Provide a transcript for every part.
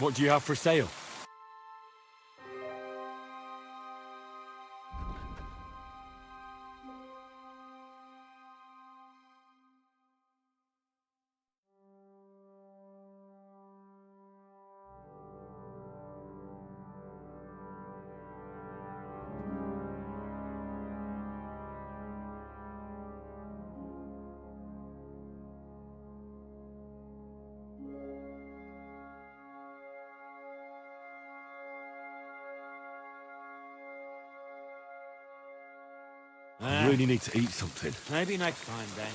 What do you have for sale? I really need to eat something. Maybe next time, then.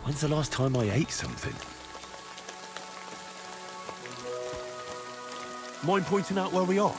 When's the last time I ate something? Mind pointing out where we are?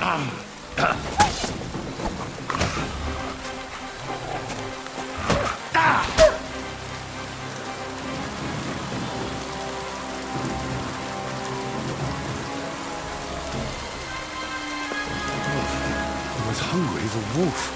I'm as hungry as a wolf.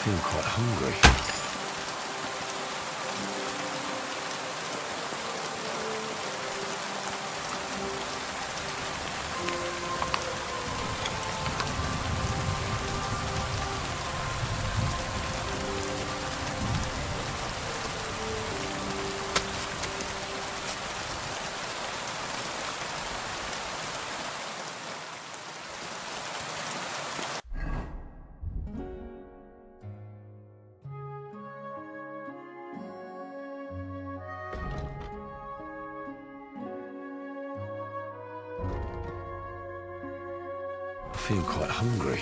feel quite hungry. I feel quite hungry.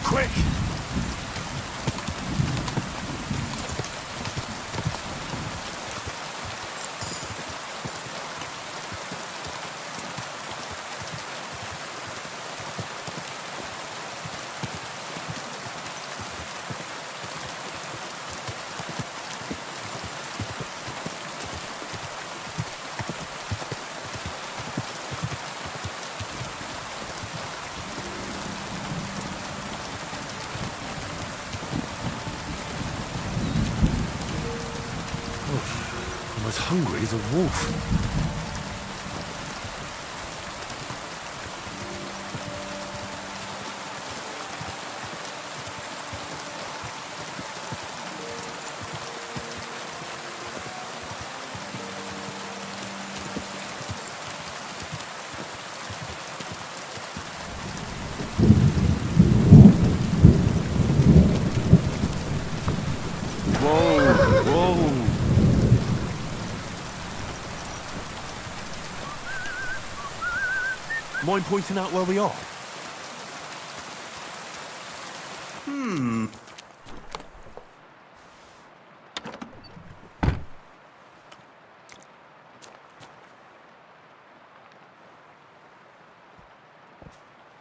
Quick! I'm as hungry as a wolf. Mind pointing out where we are?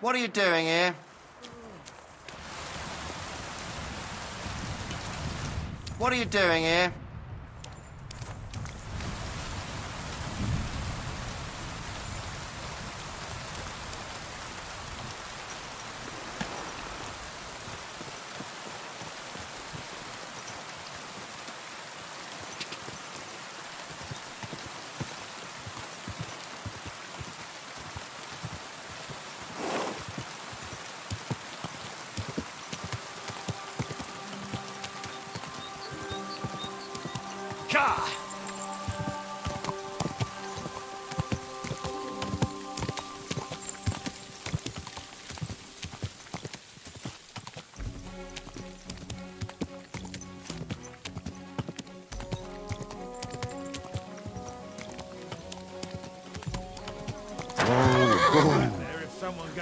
What are you doing here? What are you doing here?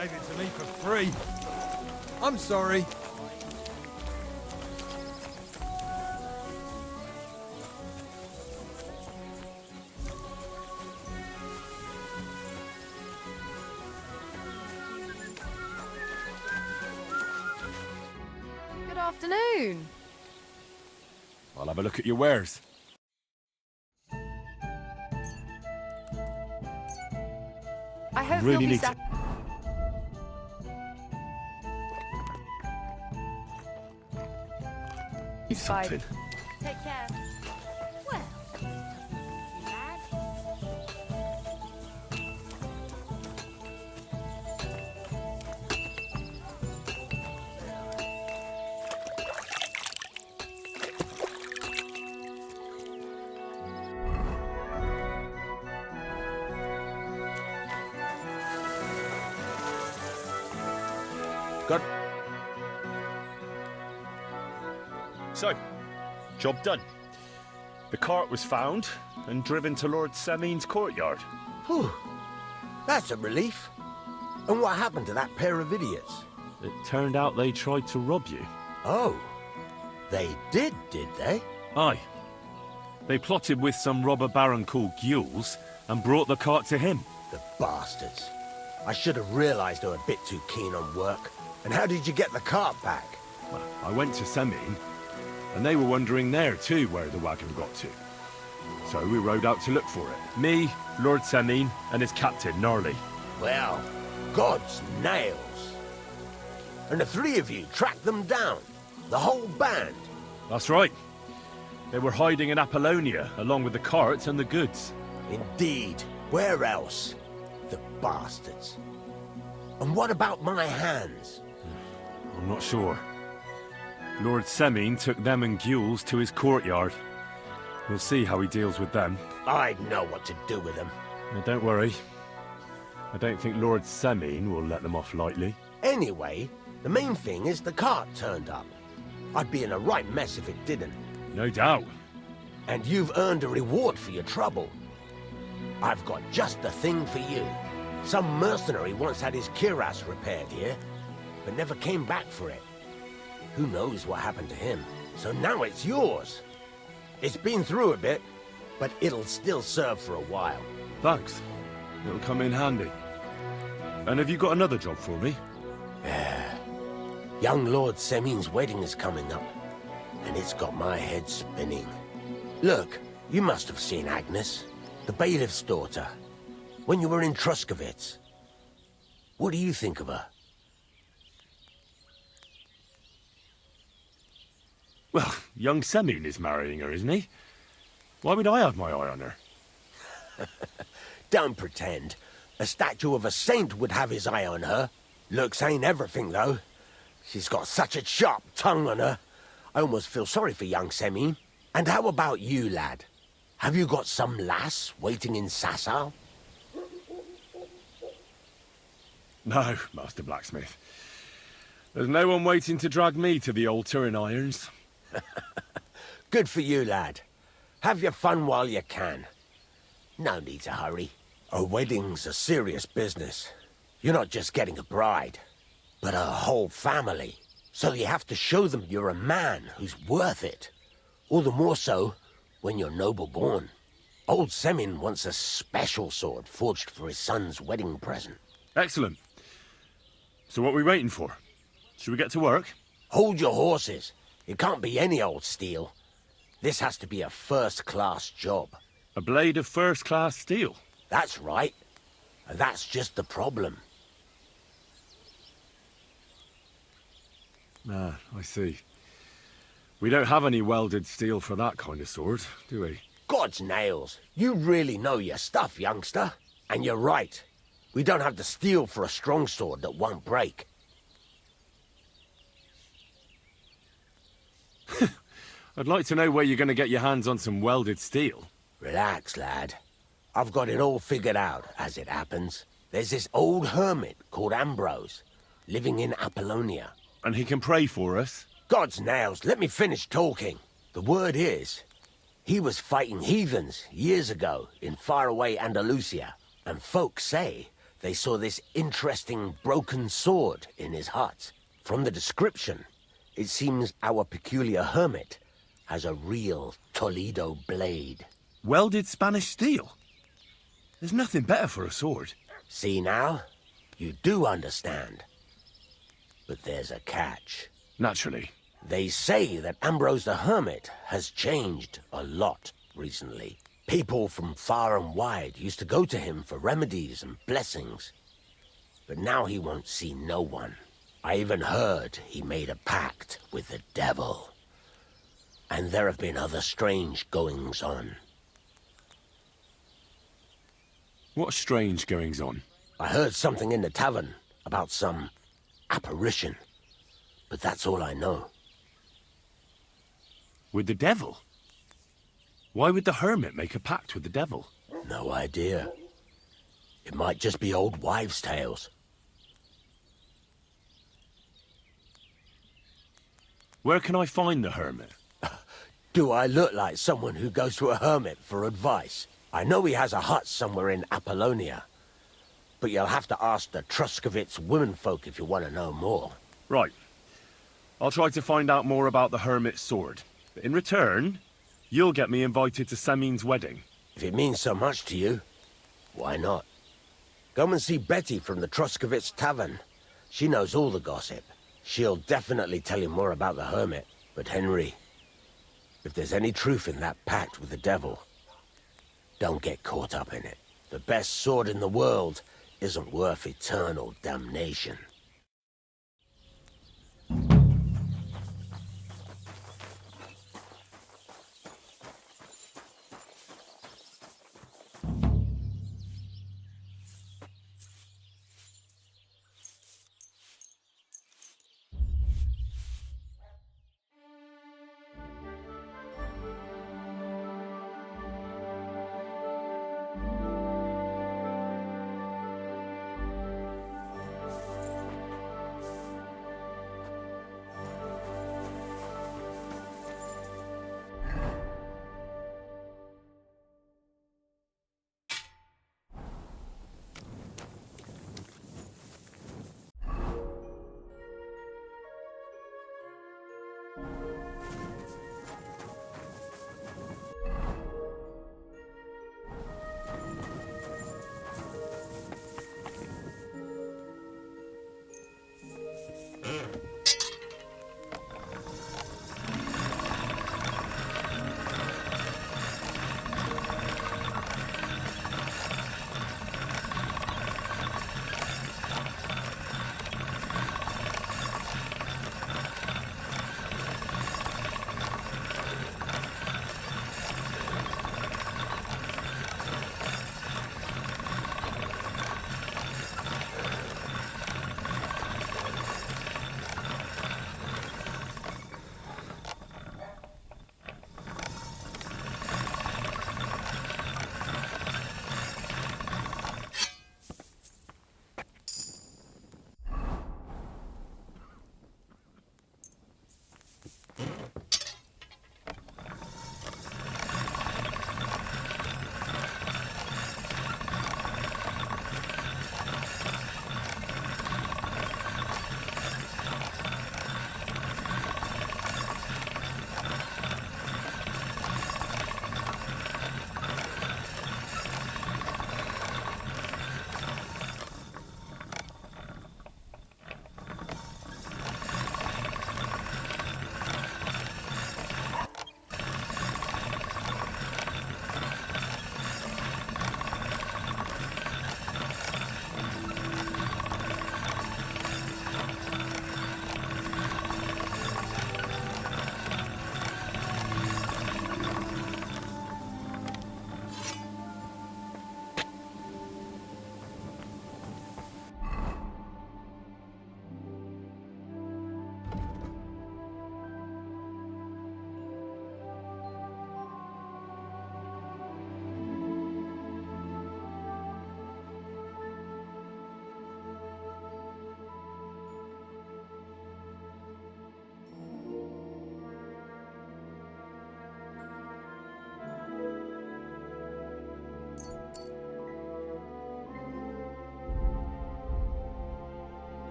gave it to me for free. I'm sorry. Good afternoon. I'll have a look at your wares. I hope Really you'll be need sat. Need something. Take care. Well, lad. Good. So, job done. The cart was found and driven to Lord Semin's courtyard. Whew. That's a relief. And what happened to that pair of idiots? It turned out they tried to rob you. Oh, they did they? Aye. They plotted with some robber baron called Gules and brought the cart to him. The bastards. I should have realized they were a bit too keen on work. And how did you get the cart back? Well, I went to Semin, and they were wondering there too where the wagon got to. So we rode out to look for it. Me, Lord Semin, and his captain, Gnarly. Well, God's nails. And the three of you tracked them down. The whole band. That's right. They were hiding in Apollonia, along with the carts and the goods. Indeed. Where else? The bastards. And what about my hands? I'm not sure. Lord Semin took them and Gules to his courtyard. We'll see how he deals with them. I know what to do with them. Now, don't worry. I don't think Lord Semin will let them off lightly. Anyway, the main thing is the cart turned up. I'd be in a right mess if it didn't. No doubt. And you've earned a reward for your trouble. I've got just the thing for you. Some mercenary once had his cuirass repaired here, but never came back for it. Who knows what happened to him? So now it's yours. It's been through a bit, but it'll still serve for a while. Thanks. It'll come in handy. And have you got another job for me? Young Lord Semin's wedding is coming up, and it's got my head spinning. Look, you must have seen Agnes, the bailiff's daughter, when you were in Truscovitz. What do you think of her? Well, young Semin is marrying her, isn't he? Why would I have my eye on her? Don't pretend. A statue of a saint would have his eye on her. Looks ain't everything, though. She's got such a sharp tongue on her. I almost feel sorry for young Semin. And how about you, lad? Have you got some lass waiting in Sasau? No, Master Blacksmith. There's no one waiting to drag me to the altar in irons. Good for you, lad. Have your fun while you can. No need to hurry. A wedding's a serious business. You're not just getting a bride, but a whole family. So you have to show them you're a man who's worth it. All the more so when you're noble-born. Old Semin wants a special sword forged for his son's wedding present. Excellent. So what are we waiting for? Should we get to work? Hold your horses. It can't be any old steel. This has to be a first-class job. A blade of first-class steel. That's right. And that's just the problem. Ah, I see. We don't have any welded steel for that kind of sword, do we? God's nails. You really know your stuff, youngster. And you're right. We don't have the steel for a strong sword that won't break. I'd like to know where you're going to get your hands on some welded steel. Relax, lad. I've got it all figured out, as it happens. There's this old hermit called Ambrose, living in Apollonia. And he can pray for us? God's nails, let me finish talking. The word is, he was fighting heathens years ago in faraway Andalusia, and folks say They saw this interesting broken sword in his hut. From the description, it seems our peculiar hermit has a real Toledo blade. Welded Spanish steel? There's nothing better for a sword. See now? You do understand. But there's a catch. Naturally. They say that Ambrose the Hermit has changed a lot recently. People from far and wide used to go to him for remedies and blessings. But now he won't see no one. I even heard he made a pact with the devil. And there have been other strange goings-on. What strange goings-on? I heard something in the tavern about some apparition. But that's all I know. With the devil? Why would the hermit make a pact with the devil? No idea. It might just be old wives' tales. Where can I find the hermit? Do I look like someone who goes to a hermit for advice? I know he has a hut somewhere in Apollonia. But you'll have to ask the Truscovitz womenfolk if you want to know more. Right. I'll try to find out more about the hermit's sword. But in return, you'll get me invited to Samin's wedding. If it means so much to you, why not? Go and see Betty from the Truscovitz Tavern. She knows all the gossip. She'll definitely tell you more about the hermit. But Henry, if there's any truth in that pact with the devil, don't get caught up in it. The best sword in the world isn't worth eternal damnation.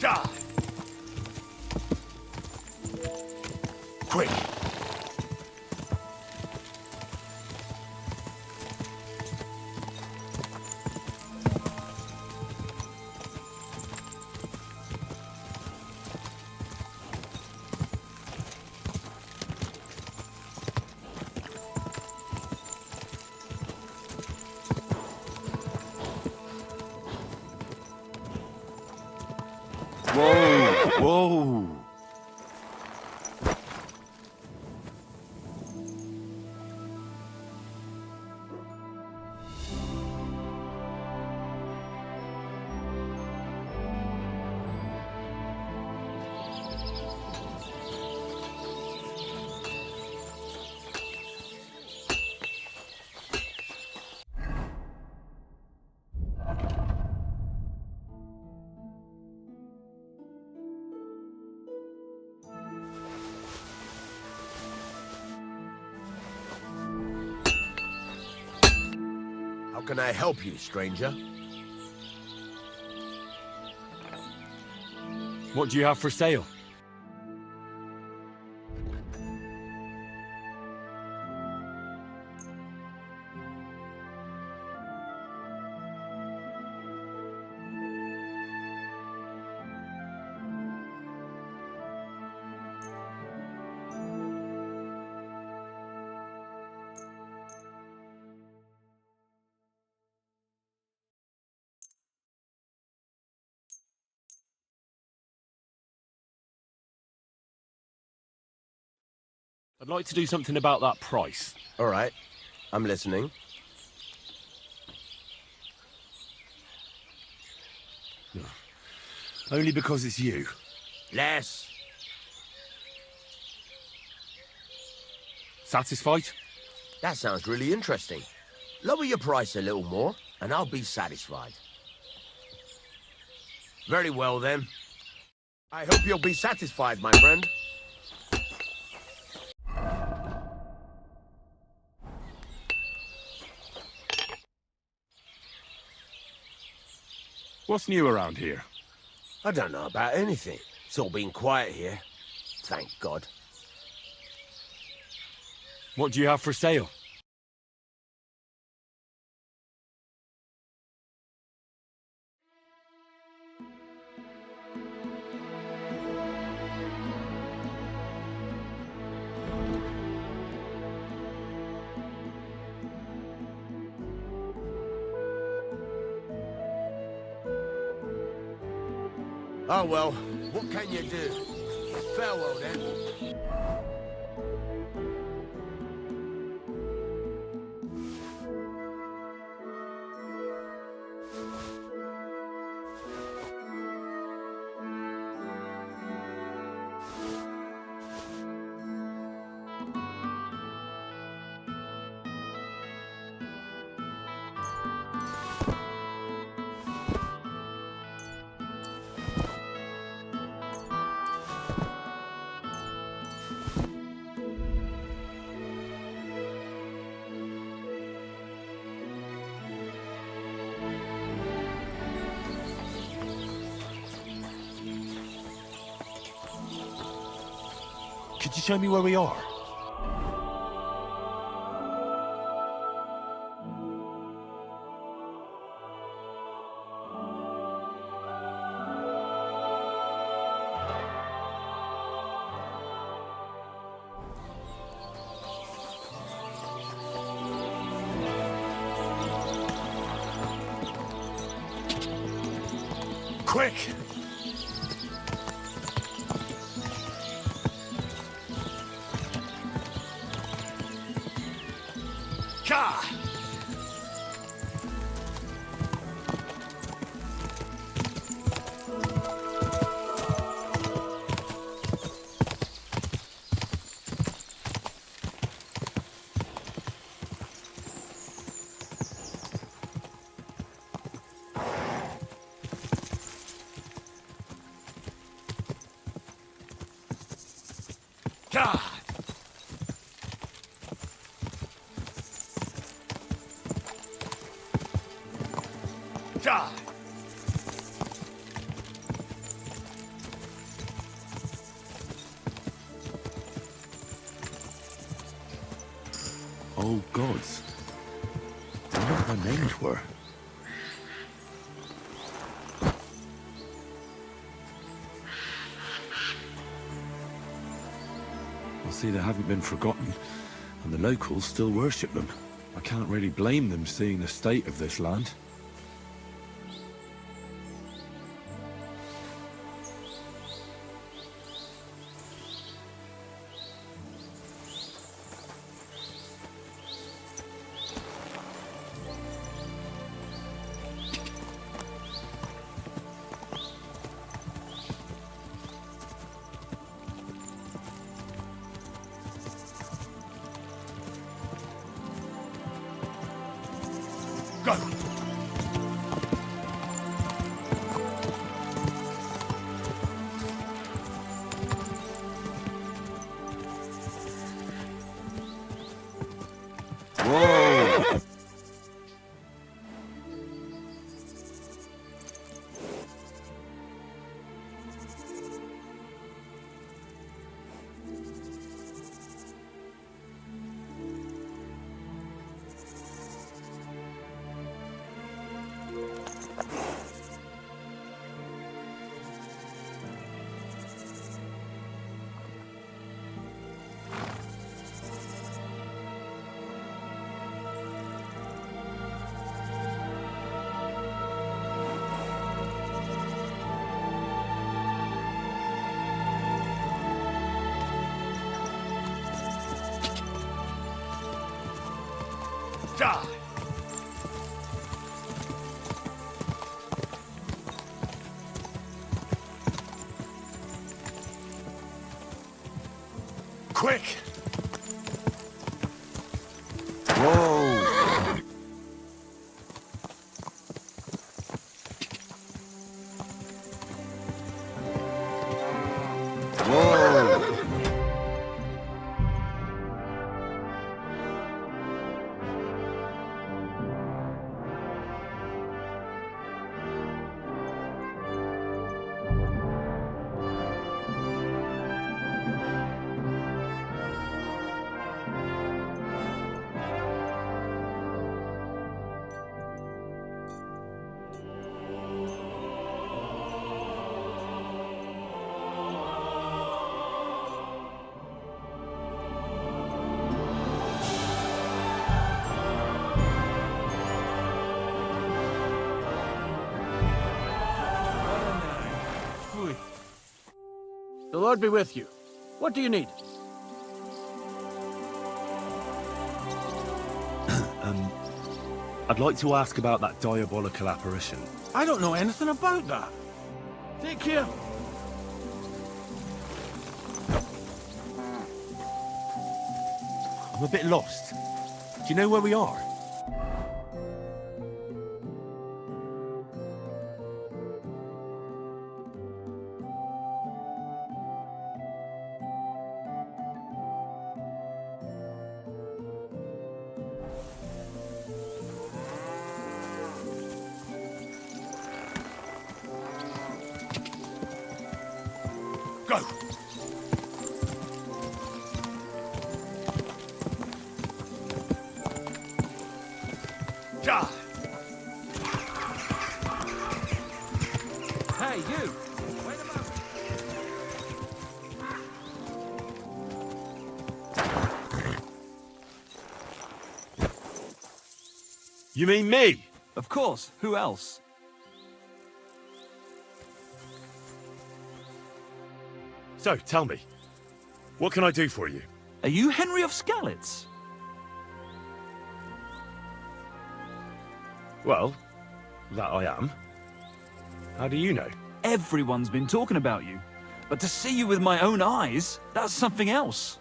God! Quick! Whoa! Whoa! How can I help you, stranger? What do you have for sale? I'd like to do something about that price. All right, I'm listening. Only because it's you. Less. Satisfied? That sounds really interesting. Lower your price a little more, and I'll be satisfied. Very well, then. I hope you'll be satisfied, my friend. What's new around here? I don't know about anything. It's all been quiet here. Thank God. What do you have for sale? Oh well, what can you do? Farewell then. Could you show me where we are? Quick! Ka! God! God! old gods. I wonder what their names were. Well, see, they haven't been forgotten, and the locals still worship them. I can't really blame them seeing the state of this land. Go! Whoa! Die! Quick! Whoa! Whoa! The Lord be with you. What do you need? I'd like to ask about that diabolical apparition. I don't know anything about that. Take care. I'm a bit lost. Do you know where we are? Go! Die! Hey, you! Wait a moment. You mean me? Of course, who else? So, tell me, what can I do for you? Are you Henry of Skalitz? Well, that I am. How do you know? Everyone's been talking about you. But to see you with my own eyes, that's something else.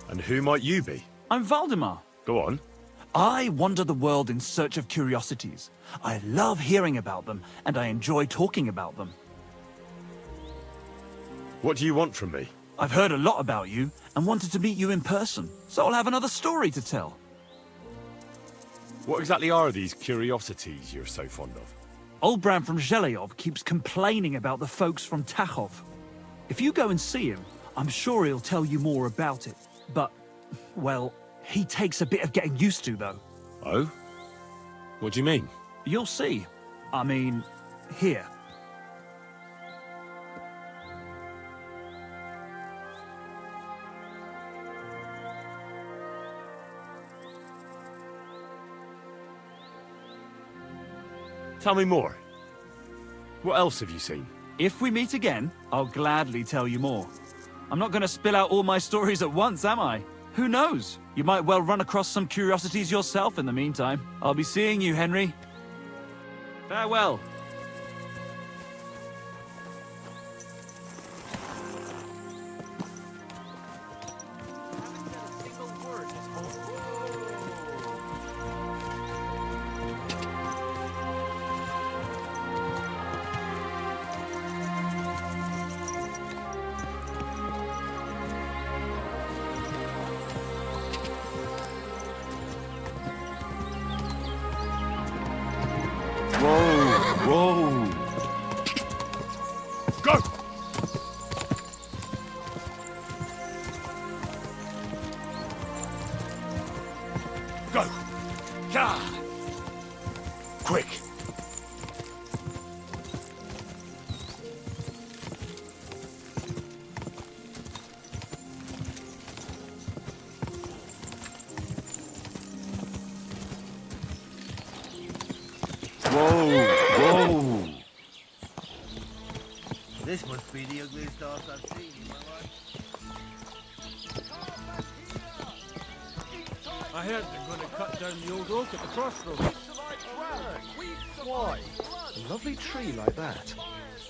And who might you be? I'm Valdemar. Go on. I wander the world in search of curiosities. I love hearing about them, and I enjoy talking about them. What do you want from me? I've heard a lot about you, and wanted to meet you in person, so I'll have another story to tell. What exactly are these curiosities you're so fond of? Old Bram from Zheleyov keeps complaining about the folks from Tachov. If you go and see him, I'm sure he'll tell you more about it. But Well, he takes a bit of getting used to, though. Oh? What do you mean? You'll see. I mean, here. Tell me more. What else have you seen? If we meet again, I'll gladly tell you more. I'm not going to spill out all my stories at once, am I? Who knows? You might well run across some curiosities yourself in the meantime. I'll be seeing you, Henry. Farewell. Whoa! Go! Go! Ka! Quick! Whoa! This must be the ugliest horse I've seen in my life. I heard they're going to cut down the old oak at the crossroads. Why? A lovely tree like that.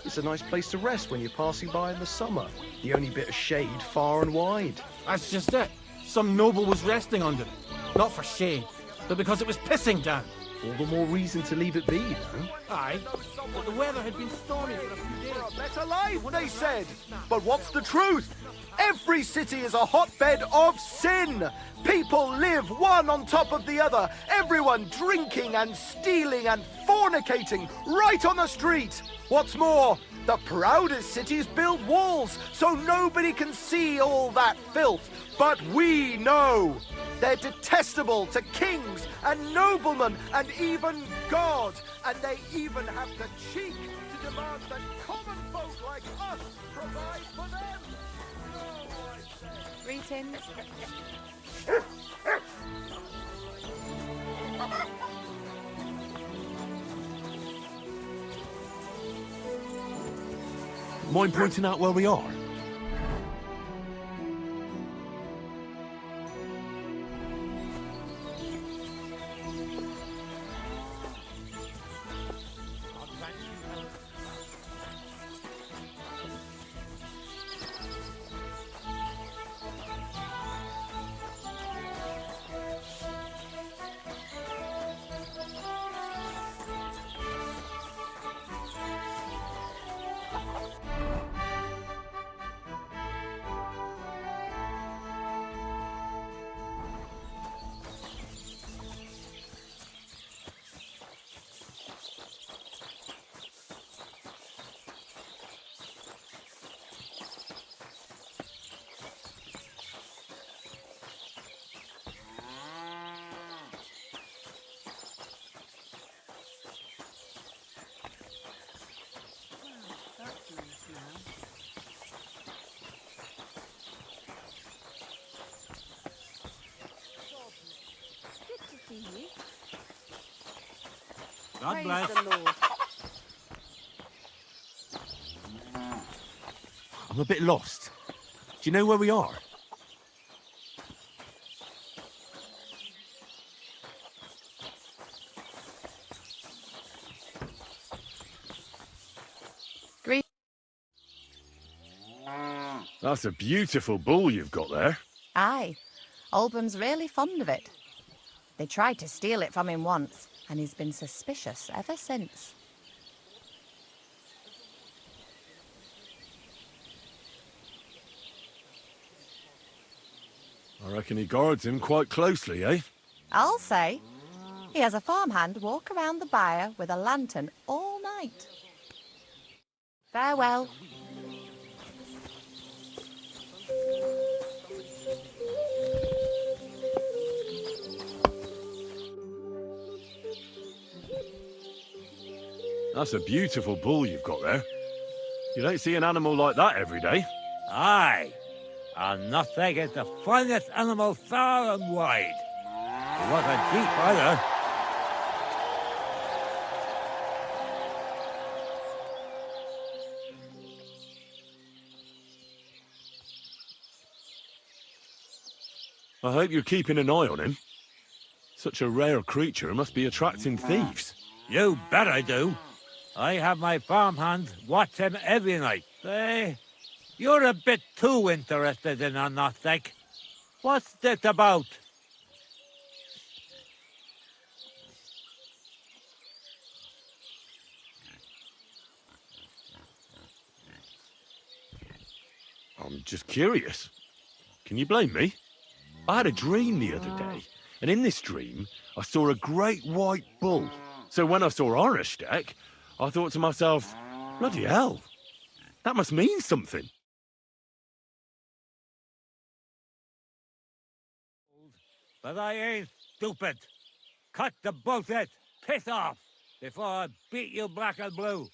It's a nice place to rest when you're passing by in the summer. The only bit of shade far and wide. That's just it. Some noble was resting under it. Not for shade, but because it was pissing down. All the more reason to leave it be, no? Aye, but the weather had been stormy for a few days. Better life, they said. But what's the truth? Every city is a hotbed of sin. People live one on top of the other. Everyone drinking and stealing and fornicating right on the street. What's more, the proudest cities build walls so nobody can see all that filth. But we know. They're detestable to kings and noblemen and even God. And they even have the cheek to demand that common folk like us provide for them. Oh, I say. Greetings. Mind pointing out where we are? God Praise bless. the Lord. I'm a bit lost. Do you know where we are? Greet. That's a beautiful bull you've got there. Aye, Oldham's really fond of it. They tried to steal it from him once, and he's been suspicious ever since. I reckon he guards him quite closely, eh? I'll say. He has a farmhand walk around the byre with a lantern all night. Farewell. That's a beautiful bull you've got there. You don't see an animal like that every day. Aye. And nothing is the finest animal far and wide. It wasn't cheap either. I hope you're keeping an eye on him. Such a rare creature must be attracting thieves. You bet I do. I have my farmhands watch him every night. You're a bit too interested in a nothing. What's this about? I'm just curious. Can you blame me? I had a dream the other day, and in this dream, I saw a great white bull. So when I saw Ornsteck, I thought to myself, bloody hell, that must mean something. But I ain't stupid. Cut the bullshit. Piss off before I beat you black and blue.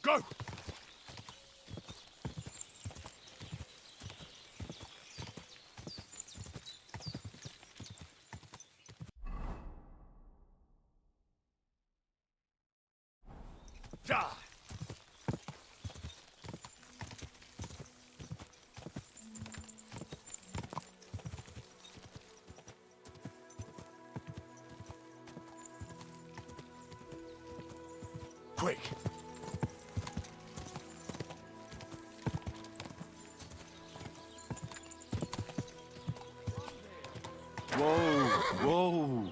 Go! Ja! Quick! Whoa, whoa!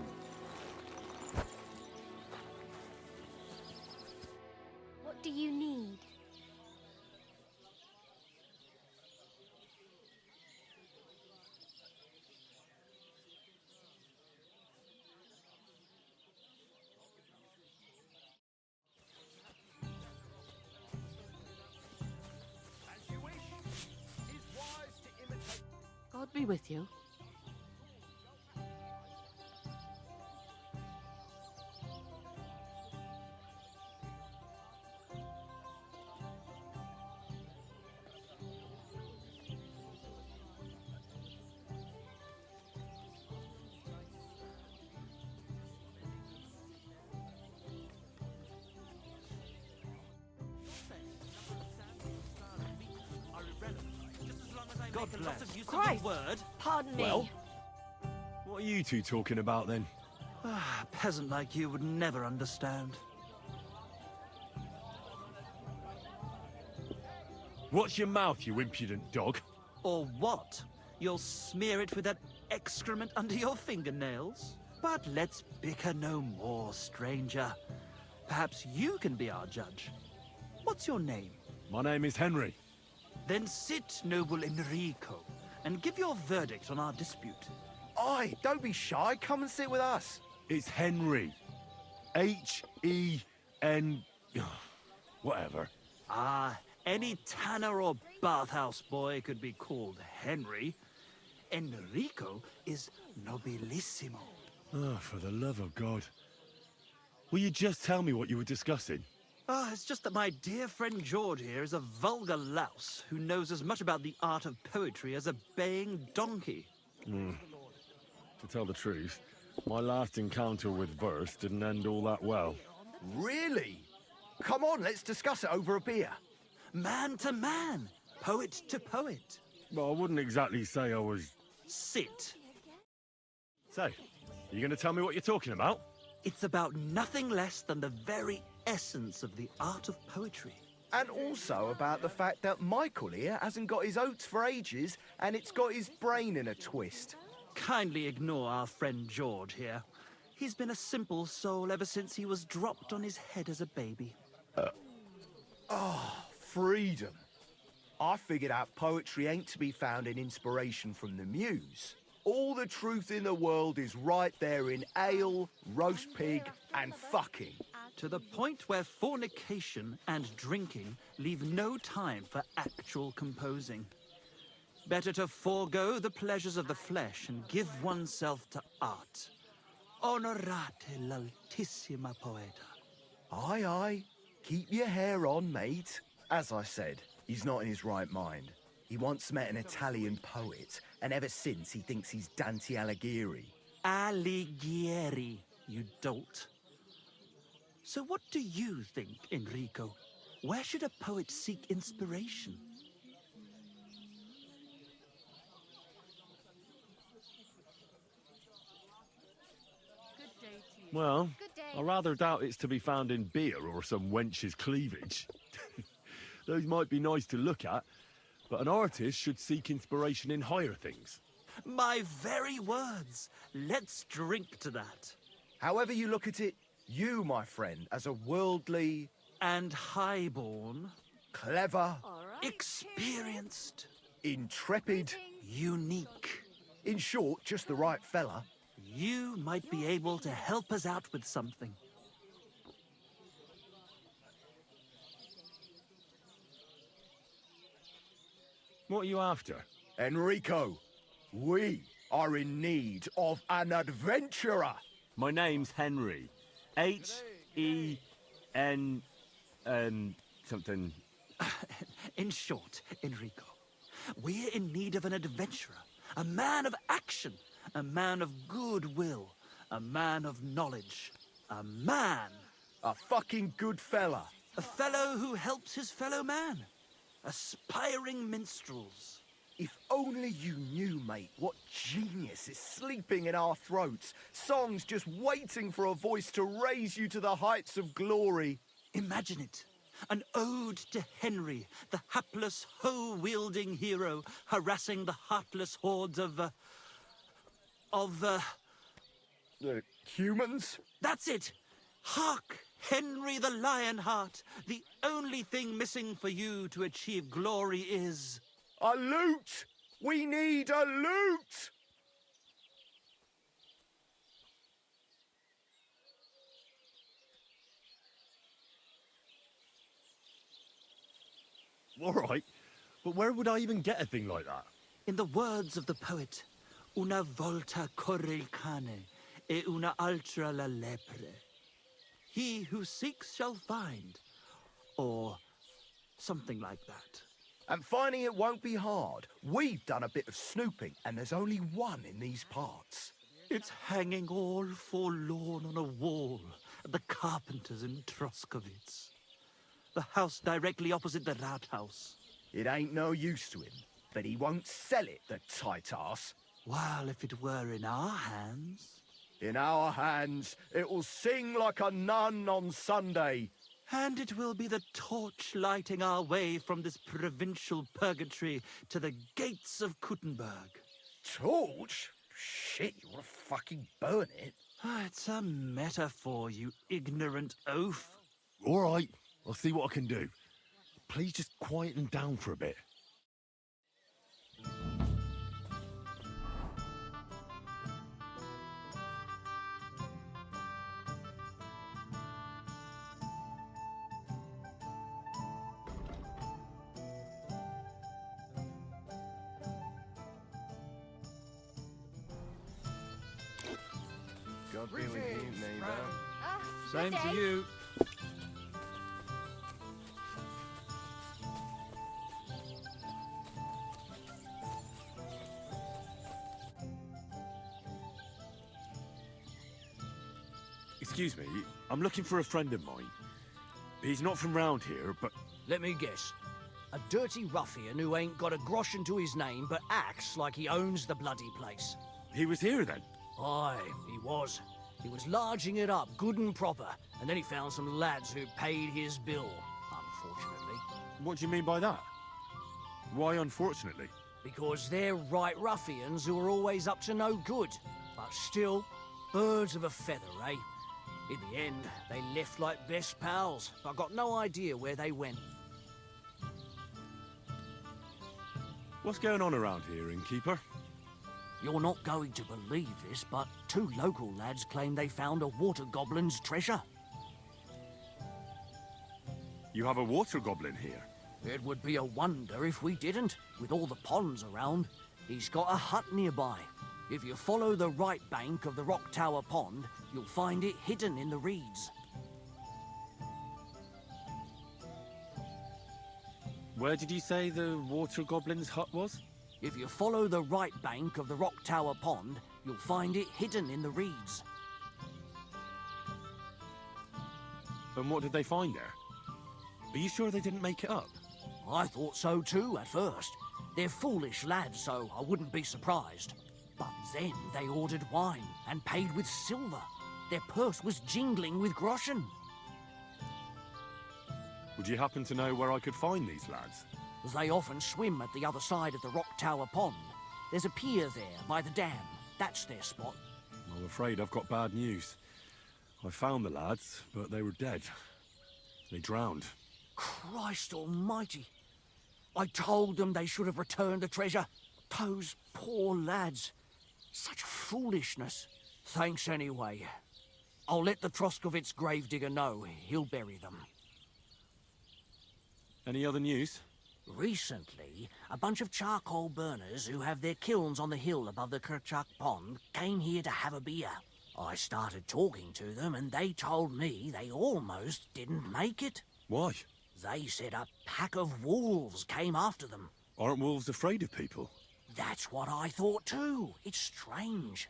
What do you need? God be with you. God bless. Use of the Christ. word. Pardon me. Well? What are you two talking about then? A peasant like you would never understand. Watch your mouth, you impudent dog. Or what? You'll smear it with that excrement under your fingernails? But let's bicker no more, stranger. Perhaps you can be our judge. What's your name? My name is Henry. Then sit, noble Enrico, and give your verdict on our dispute. Aye, don't be shy. Come and sit with us. It's Henry. H-E-N... whatever. Ah, any tanner or bathhouse boy could be called Henry. Enrico is nobilissimo. Oh, for the love of God. Will you just tell me what you were discussing? It's just that my dear friend George here is a vulgar louse who knows as much about the art of poetry as a baying donkey. To tell the truth, my last encounter with verse didn't end all that well. Really? Come on, let's discuss it over a beer. Man to man, poet to poet. Well, I wouldn't exactly say I was... Sit. So, you going to tell me what you're talking about? It's about nothing less than the very essence of the art of poetry. And also about the fact that Michael here hasn't got his oats for ages and it's got his brain in a twist. Kindly ignore our friend George here. He's been a simple soul ever since he was dropped on his head as a baby. Freedom. I figured out poetry ain't to be found in inspiration from the muse. All the truth in the world is right there in ale, roast pig, and fucking. To the point where fornication and drinking leave no time for actual composing. Better to forego the pleasures of the flesh and give oneself to art. Onorate l'altissima poeta. Aye, aye. Keep your hair on, mate. As I said, he's not in his right mind. He once met an Italian poet, and ever since he thinks he's Dante Alighieri. Alighieri, you dolt. So what do you think, Enrico? Where should a poet seek inspiration? Well, Good day. I rather doubt it's to be found in beer or some wench's cleavage. Those might be nice to look at, but an artist should seek inspiration in higher things. My very words. Let's drink to that. However you look at it, you, my friend, as a worldly, And highborn, clever, experienced, intrepid, unique. in short, just the right fella. You might be able to help us out with something. What are you after? Enrico, we are in need of an adventurer. My name's Henry. H-E-N... something... In short, Enrico, we're in need of an adventurer, a man of action, a man of goodwill, a man of knowledge, a man, A fucking good fella. a fellow who helps his fellow man, aspiring minstrels. If only you knew, mate, what genius is sleeping in our throats. Songs just waiting for a voice to raise you to the heights of glory. Imagine it. An ode to Henry, the hapless, hoe-wielding hero, harassing the heartless hordes of Humans? That's it! Hark, Henry the Lionheart! The only thing missing for you to achieve glory is... A loot! We need a loot! All right, but where would I even get a thing like that? In the words of the poet, una volta corre il cane, e una altra la lepre. He who seeks shall find, or something like that. And finding it won't be hard. We've done a bit of snooping, and there's only one in these parts. It's hanging all forlorn on a wall at the carpenter's in Troskowitz. The house directly opposite the Rathaus. It ain't no use to him. But he won't sell it, the tight ass. Well, if it were in our hands. In our hands, it will sing like a nun on Sunday. And it will be the torch lighting our way from this provincial purgatory to the gates of Kuttenberg. Torch? Shit, you want to fucking burn it? It's a metaphor, you ignorant oaf. All right, I'll see what I can do. Please just quieten down for a bit. God be with you, neighbour. Ah, Same good to day. you. Excuse me, I'm looking for a friend of mine. He's not from round here, but Let me guess. A dirty ruffian who ain't got a groschen to his name but acts like he owns the bloody place. he was here then. Aye, he was. He was larging it up good and proper, and then he found some lads who paid his bill, unfortunately. What do you mean by that? Why, unfortunately? Because they're right ruffians who are always up to no good. But still, birds of a feather, eh? In the end, they left like best pals, but I got no idea where they went. What's going on around here, innkeeper? You're not going to believe this, but 2 local lads claim they found a water goblin's treasure. You have a water goblin here. It would be a wonder if we didn't, with all the ponds around. He's got a hut nearby. If you follow the right bank of the Rock Tower Pond, you'll find it hidden in the reeds. Where did you say the water goblin's hut was? If you follow the right bank of the Rock Tower Pond, you'll find it hidden in the reeds. And what did they find there? Are you sure they didn't make it up? I thought so too at first. They're foolish lads, so I wouldn't be surprised. But then they ordered wine and paid with silver. Their purse was jingling with groschen. Would you happen to know where I could find these lads? They often swim at the other side of the Rock Tower Pond. There's a pier there by the dam. That's their spot. I'm afraid I've got bad news. I found the lads, but they were dead. They drowned. Christ almighty. I told them they should have returned the treasure. Those poor lads. Such foolishness. Thanks anyway. I'll let the Troskovitz gravedigger know. He'll bury them. Any other news? Recently, a bunch of charcoal burners who have their kilns on the hill above the Kerchak Pond came here to have a beer. I started talking to them and they told me they almost didn't make it. Why? They said a pack of wolves came after them. Aren't wolves afraid of people? That's what I thought too. It's strange.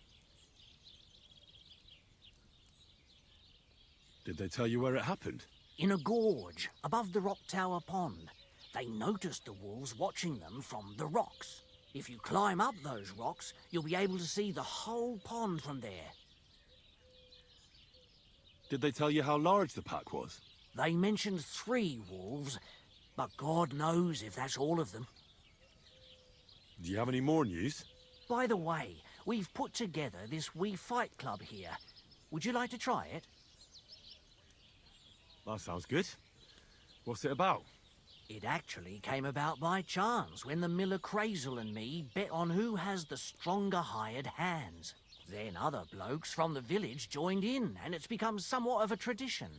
Did they tell you where it happened? In a gorge above the Rock Tower Pond. They noticed the wolves watching them from the rocks. If you climb up those rocks, you'll be able to see the whole pond from there. Did they tell you how large the pack was? They mentioned 3 wolves, but God knows if that's all of them. Do you have any more news? By the way, we've put together this wee fight club here. Would you like to try it? That sounds good. What's it about? It actually came about by chance when the Miller Crazel and me bet on who has the stronger hired hands. Then other blokes from the village joined in, and it's become somewhat of a tradition.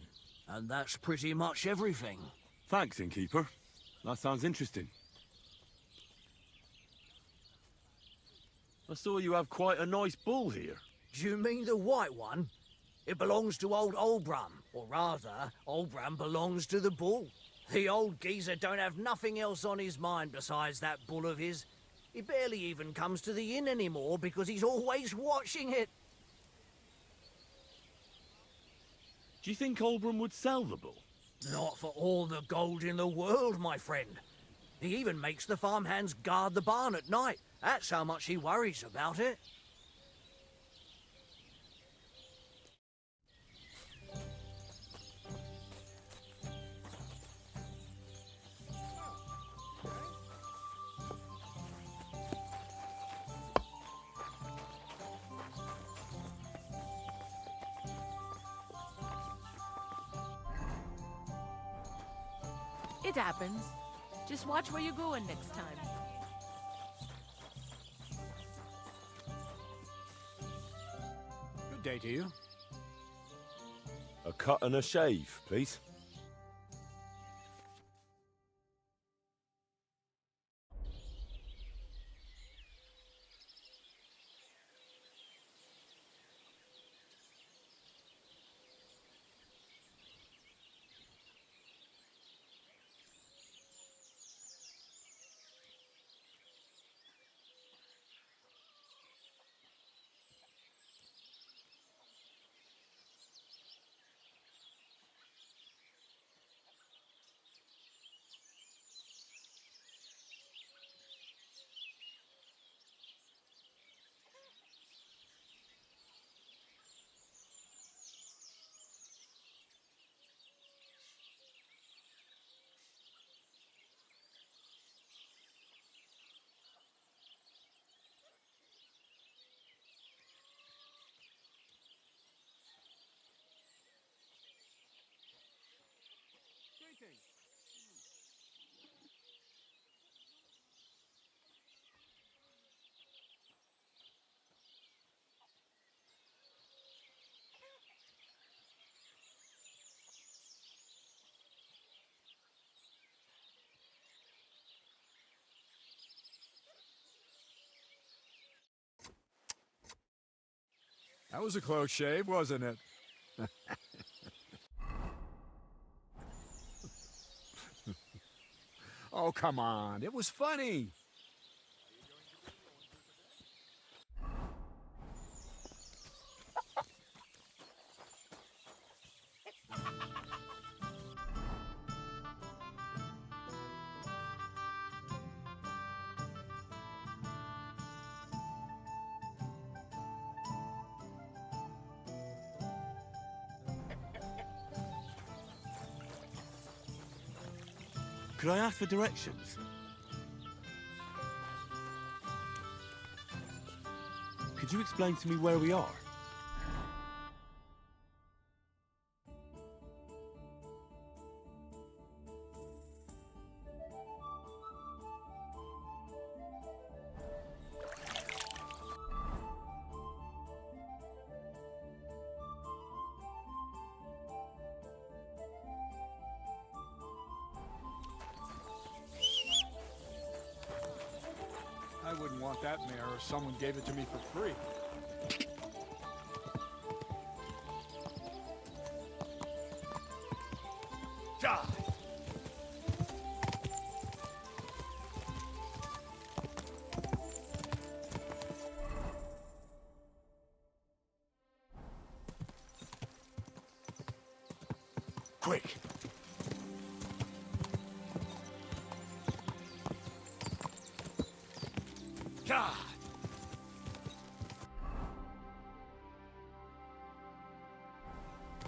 And that's pretty much everything. Thanks, innkeeper. That sounds interesting. I saw you have quite a nice bull here. Do you mean the white one? It belongs to old Olbram, or rather, Olbram belongs to the bull. The old geezer don't have nothing else on his mind besides that bull of his. He barely even comes to the inn anymore because he's always watching it. Do you think Olbram would sell the bull? Not for all the gold in the world, my friend. He even makes the farmhands guard the barn at night. That's how much he worries about it. It happens. Just watch where you're going next time. Good day to you. A cut and a shave, please. That was a close shave, wasn't it? Oh, come on. It was funny. Could I ask for directions? Could you explain to me where we are? I wouldn't want that mare if someone gave it to me for free. Die! Quick! God!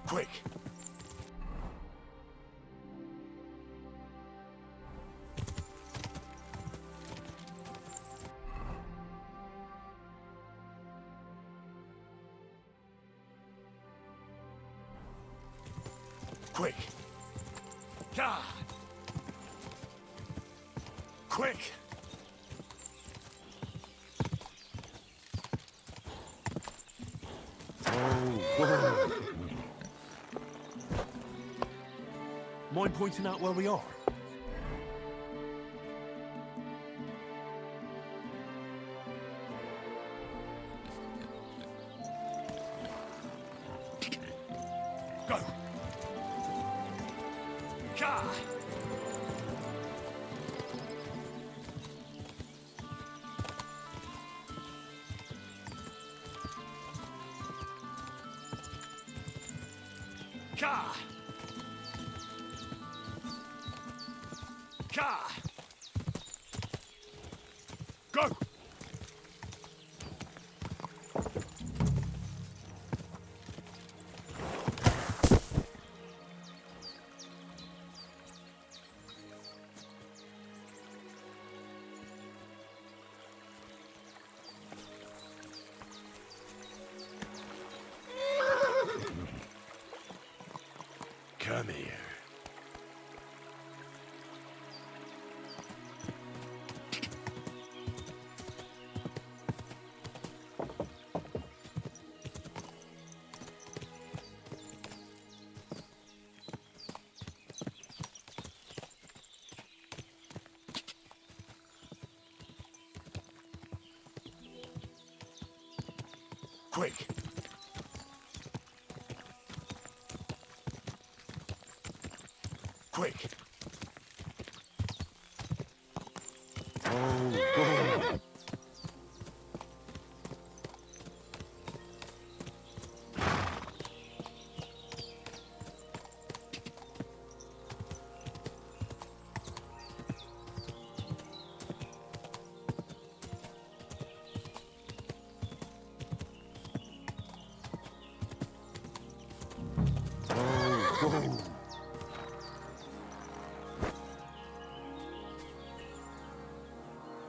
Quick! Quick! God! Quick! Mind pointing out where we are? Go! God! God! God! Quick! Quick! Oh,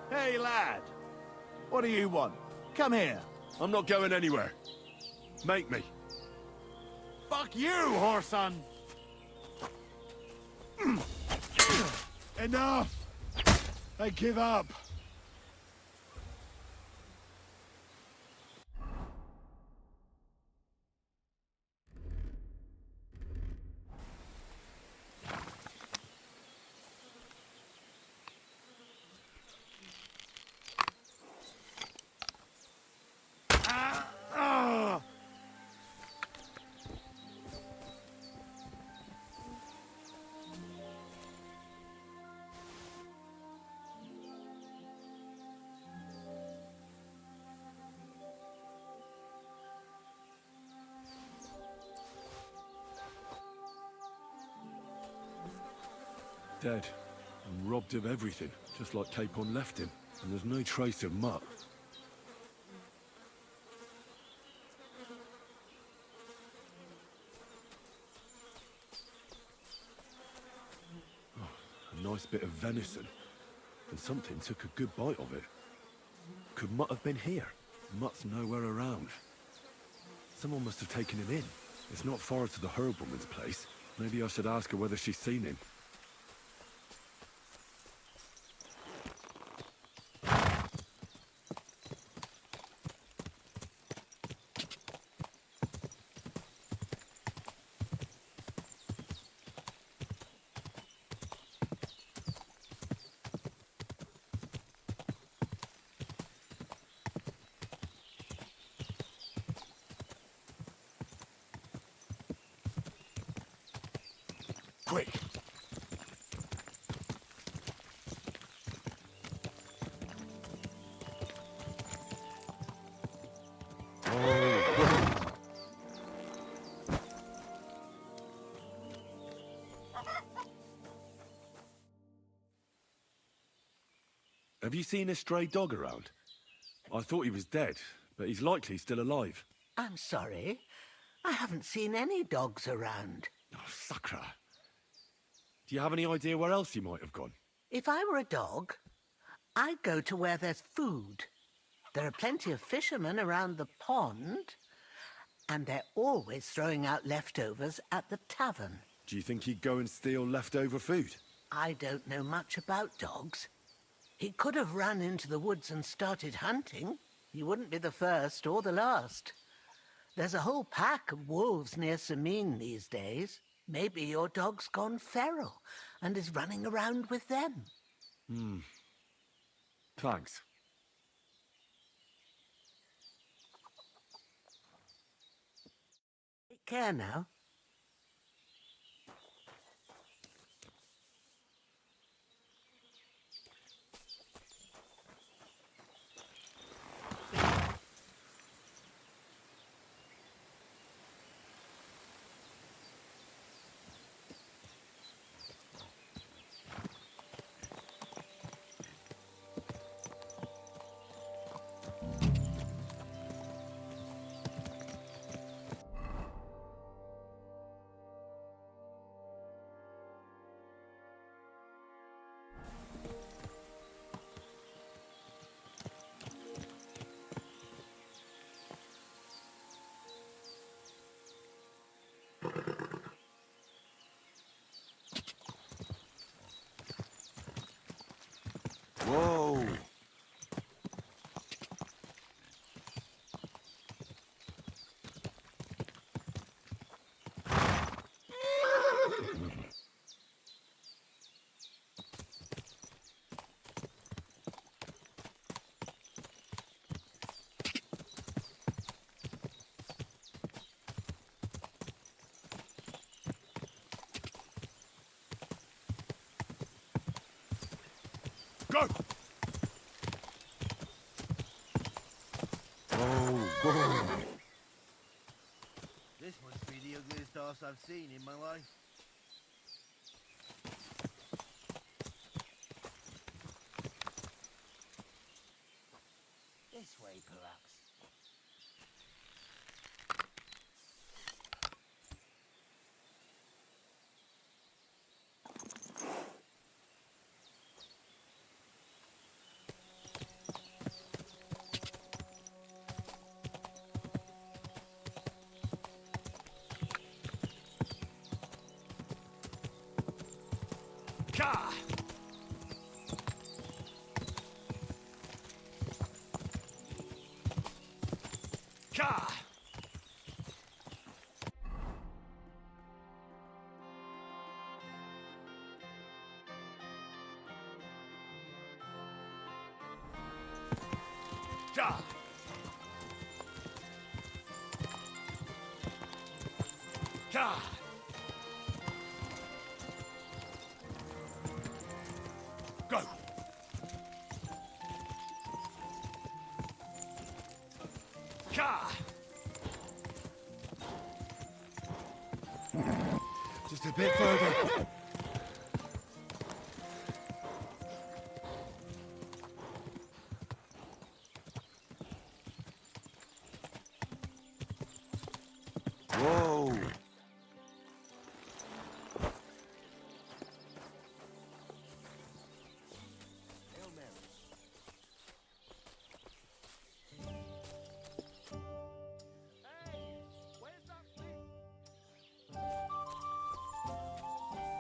Hey, lad. What do you want? Come here. I'm not going anywhere. Make me. Fuck you, whoreson! Enough! I give up. Dead. And robbed of everything, just like Capon left him. And there's no trace of muck. Oh, a nice bit of venison. And something took a good bite of it. Could Mutt have been here? Mutt's nowhere around. Someone must have taken him in. It's not far to the herbalman's place. Maybe I should ask her whether she's seen him. Quick! Have you seen a stray dog around? I thought he was dead, but he's likely still alive. I'm sorry. I haven't seen any dogs around. Oh, sucker. Do you have any idea where else he might have gone? If I were a dog, I'd go to where there's food. There are plenty of fishermen around the pond, and they're always throwing out leftovers at the tavern. Do you think he'd go and steal leftover food? I don't know much about dogs. He could have run into the woods and started hunting. He wouldn't be the first or the last. There's a whole pack of wolves near Samine these days. Maybe your dog's gone feral and is running around with them. Thanks. Take care now. Go! Oh, This must be the ugliest horse I've seen in my life. This way, perhaps. Ka! Ka! Ka! Ka! Go! Ka! Just a bit further. Whoa!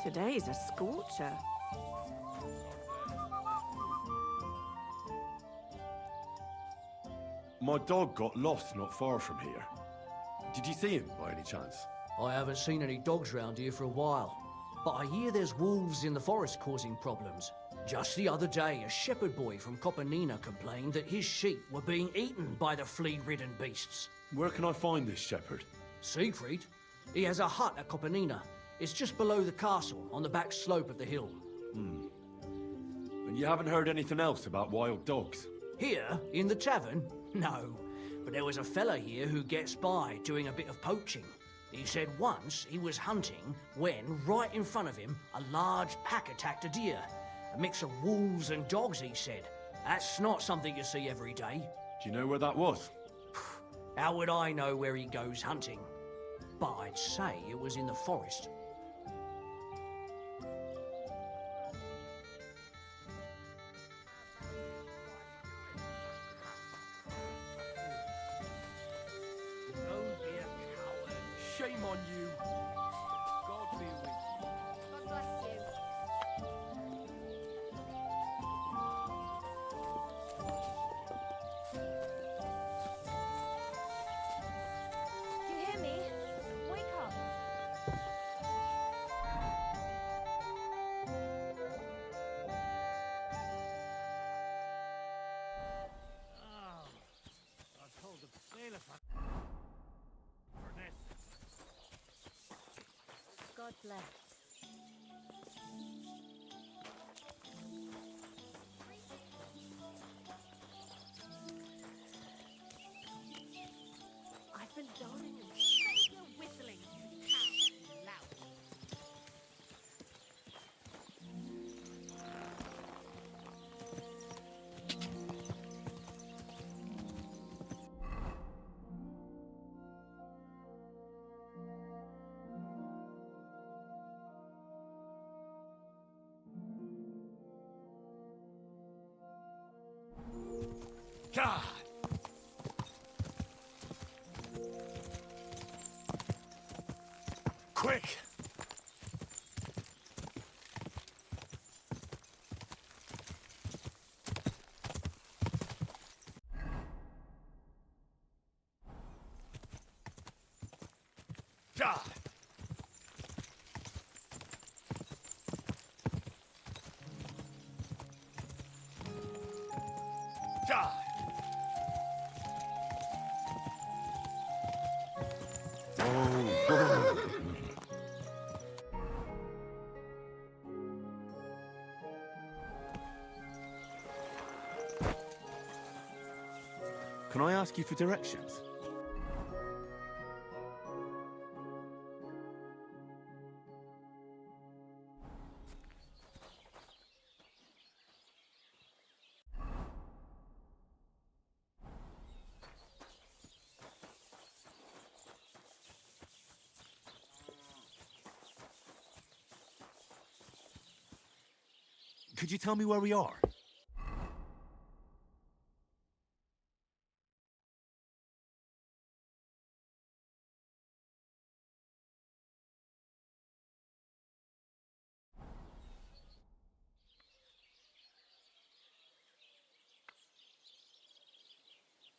Today's a scorcher. My dog got lost not far from here. Did you see him by any chance? I haven't seen any dogs round here for a while, but I hear there's wolves in the forest causing problems. Just the other day, a shepherd boy from Copenina complained that his sheep were being eaten by the flea-ridden beasts. Where can I find this shepherd? Siegfried? He has a hut at Copenina. It's just below the castle, on the back slope of the hill. And you haven't heard anything else about wild dogs? Here, in the tavern? No. But there was a fella here who gets by doing a bit of poaching. He said once he was hunting when, right in front of him, a large pack attacked a deer. A mix of wolves and dogs, he said. That's not something you see every day. Do you know where that was? How would I know where he goes hunting? But I'd say it was in the forest. Don't be a coward. Shame on you. God be with you. God bless you. Do you hear me? Wake up. Oh, I told the bailiff for this. God bless. I've been dying and save your whistling, you cow, you lout. God! Quick! God! God! I ask you for directions? Could you tell me where we are?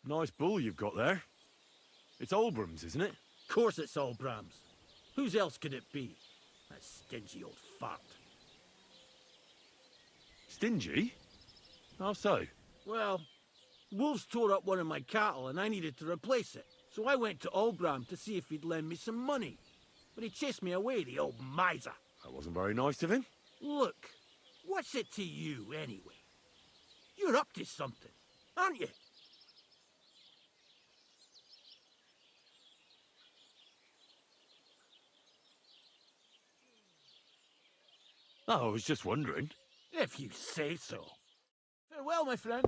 Nice bull you've got there. It's Olbram's, isn't it? Of course it's Olbram's. Whose else could it be? That stingy old fart. Stingy? How so? Well, wolves tore up one of my cattle and I needed to replace it. So I went to Olbram to see if he'd lend me some money. But he chased me away, the old miser. That wasn't very nice of him. Look, what's it to you, anyway? You're up to something, aren't you? Oh, I was just wondering. If you say so. Farewell, my friend.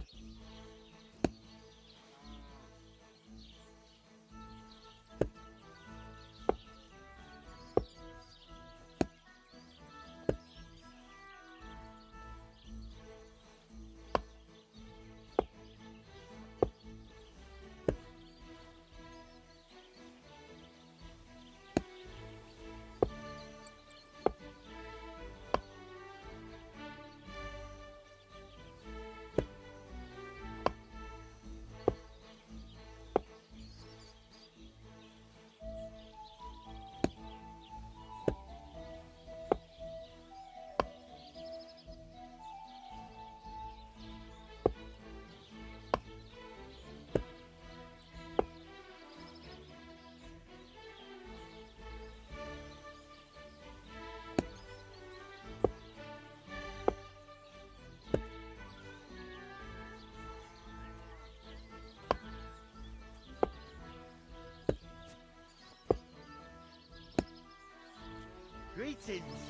Greetings.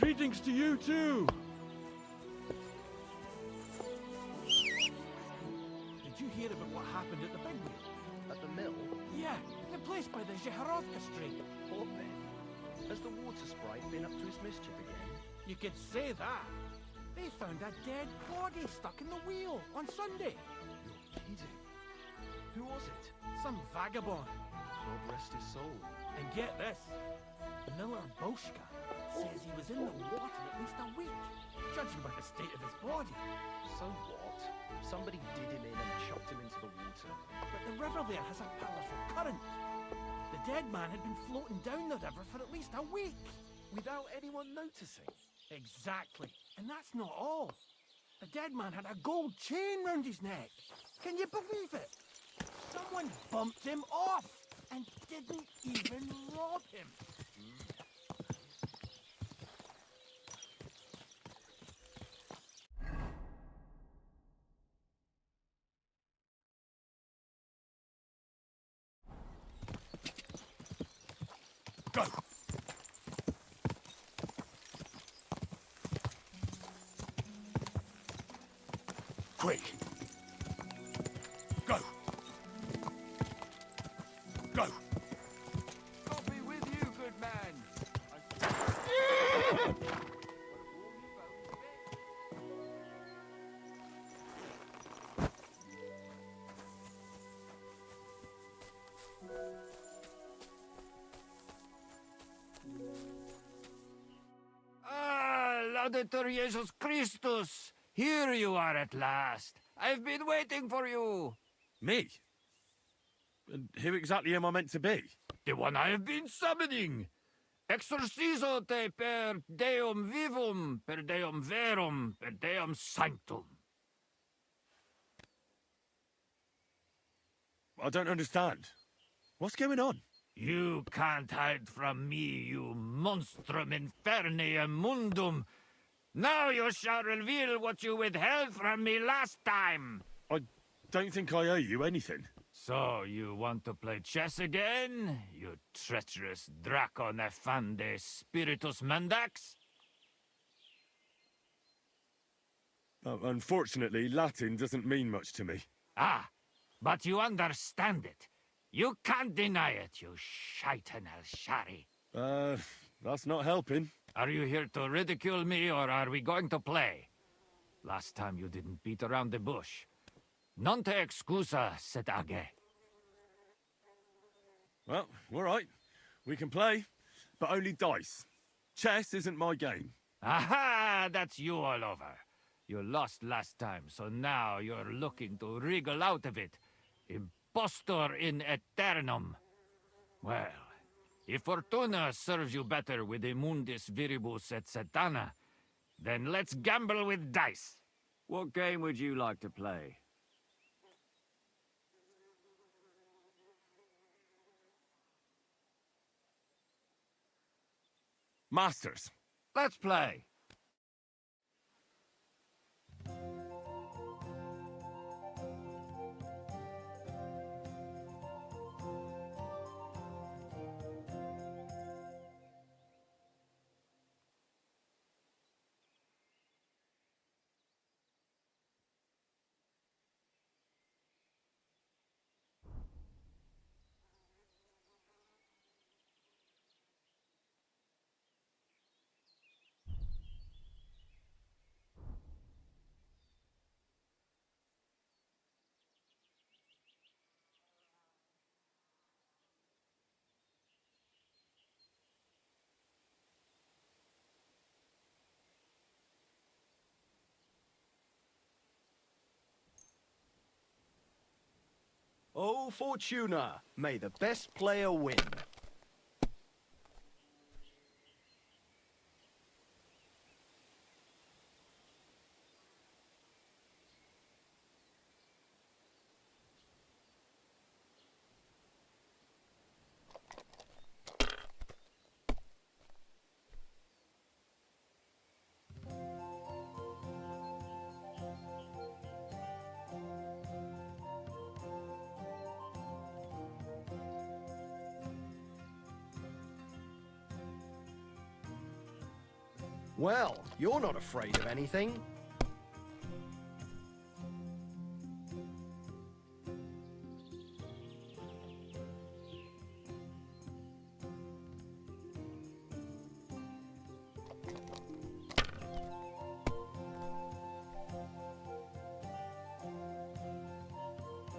Greetings to you too. Did you hear about what happened at the big wheel? At the mill? Yeah, the place by the Zhehorovka Street. What then? Has the water sprite been up to his mischief again? You could say that. They found a dead body stuck in the wheel on Sunday. You're kidding. Who was it? Some vagabond. God rest his soul. And get this. Miller Boschka says he was in the water at least a week, judging by the state of his body. So what? Somebody did him in and chucked him into the water. But the river there has a powerful current. The dead man had been floating down the river for at least a week. Without anyone noticing? Exactly. And that's not all. The dead man had a gold chain round his neck. Can you believe it? Someone bumped him off and didn't even rob him. Go! Quick! Go! Go! I'll be with you, good man. Ah, Laudetur Jesus Christus! Here you are at last. I've been waiting for you. Me? And who exactly am I meant to be? The one I have been summoning. Exorcizo te per deum vivum, per deum verum, per deum sanctum. I don't understand. What's going on? You can't hide from me, you monstrum infernium mundum. Now you shall reveal what you withheld from me last time. I don't think I owe you anything. So, you want to play chess again, you treacherous Draco Nefande Spiritus Mendax? Unfortunately, Latin doesn't mean much to me. Ah, but you understand it. You can't deny it, you shaitan el-shari. That's not helping. Are you here to ridicule me, or are we going to play? Last time you didn't beat around the bush. Non te excusa, set age. Well, all right. We can play, but only dice. Chess isn't my game. Aha! That's you all over. You lost last time, so now you're looking to wriggle out of it. Impostor in aeternum. Well, if Fortuna serves you better with Immundis Viribus et Satana, then let's gamble with dice. What game would you like to play? Masters. Let's play. Oh, Fortuna, may the best player win. Well, you're not afraid of anything.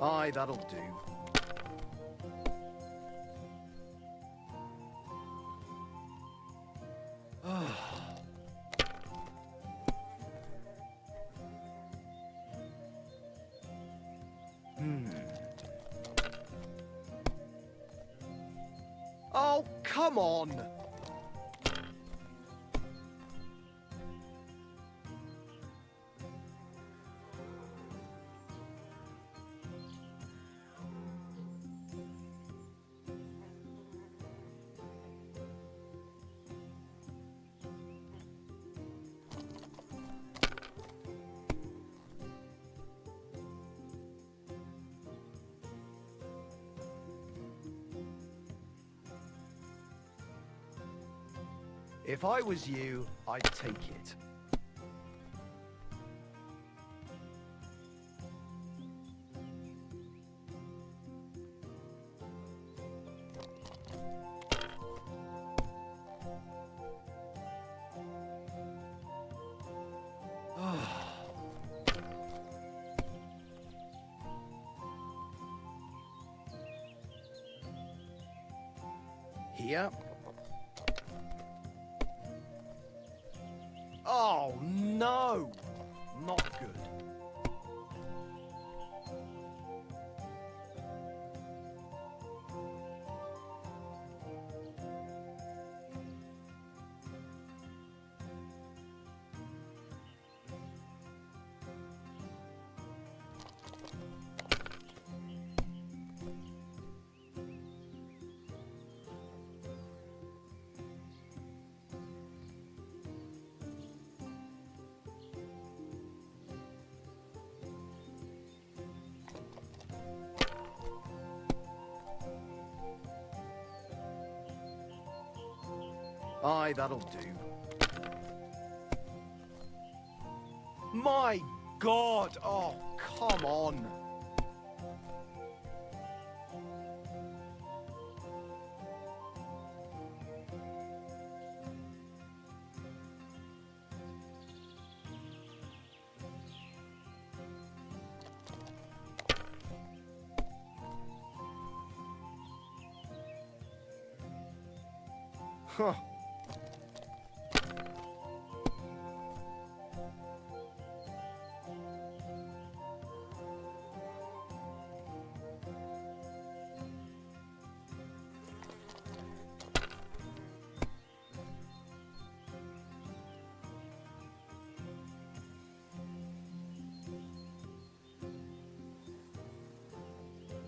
Aye, that'll do. Oh, come on! If I was you, I'd take it. Here. Oh, no! Not good. Aye, that'll do. My God! Oh, come on! Huh.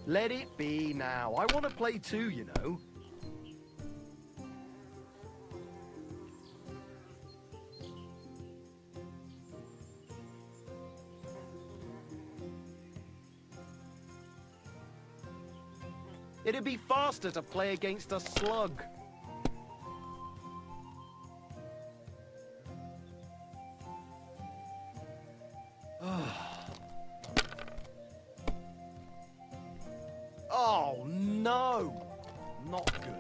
Let it be now. I want to play too, you know. It'd be faster to play against a slug. Oh, no! Not good.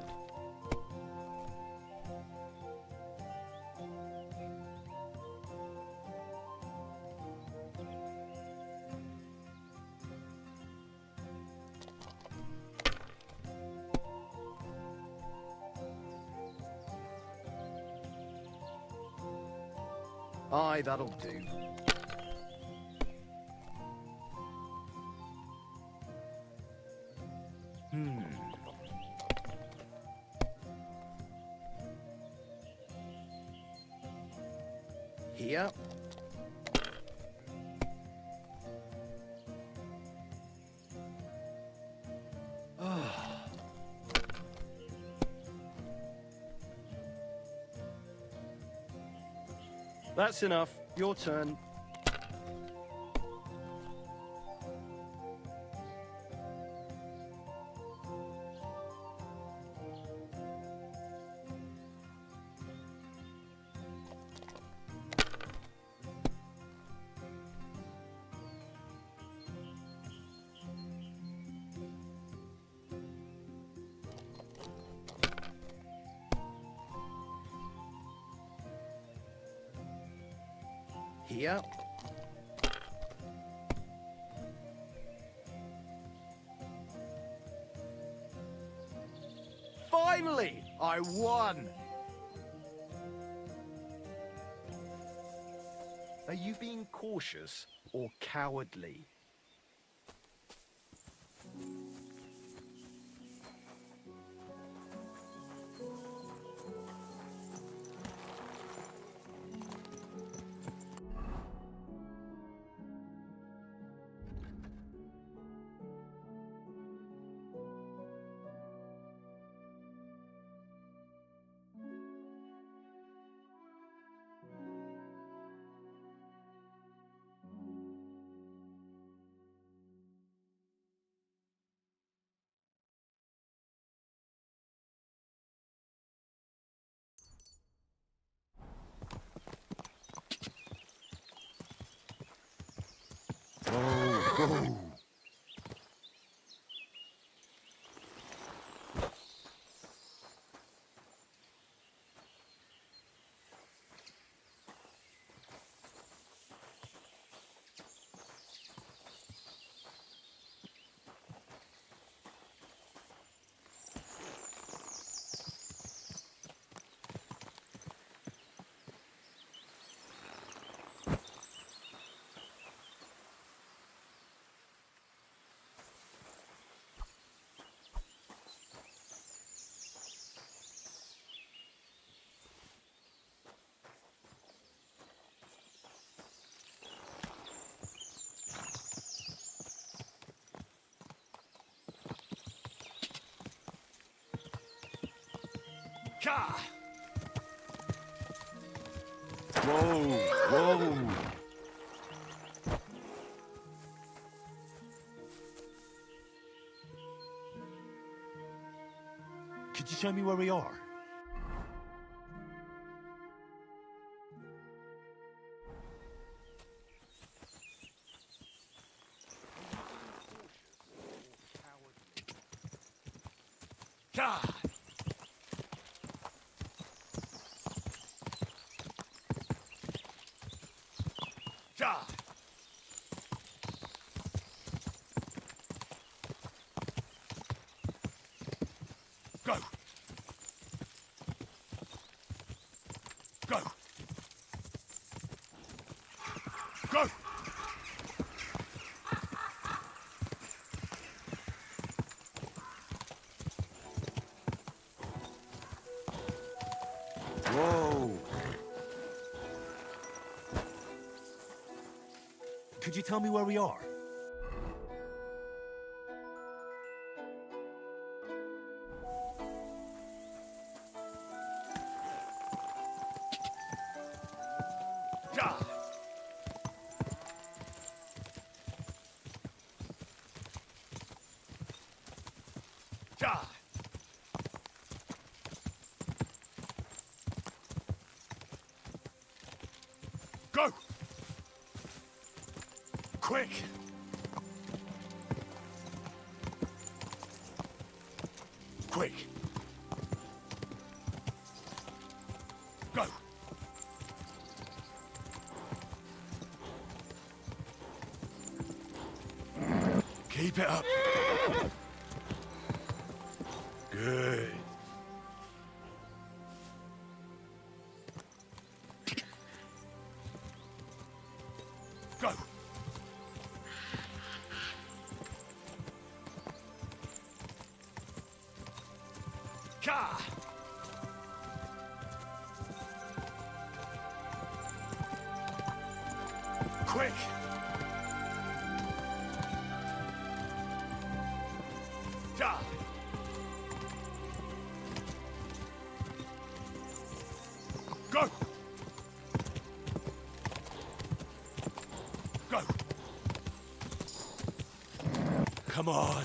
Aye, that'll do. Here. That's enough. Your turn. Here. Finally, I won! Are you being cautious or cowardly? Go! Ka! Whoa! Whoa! Could you show me where we are? God! God! Go! Go! Go! Whoa! Could you tell me where we are? God! God! Go! Quick! Quick! Go! Keep it up. Good. Go. Ka. Quick. Ja. Go. Go. Come on.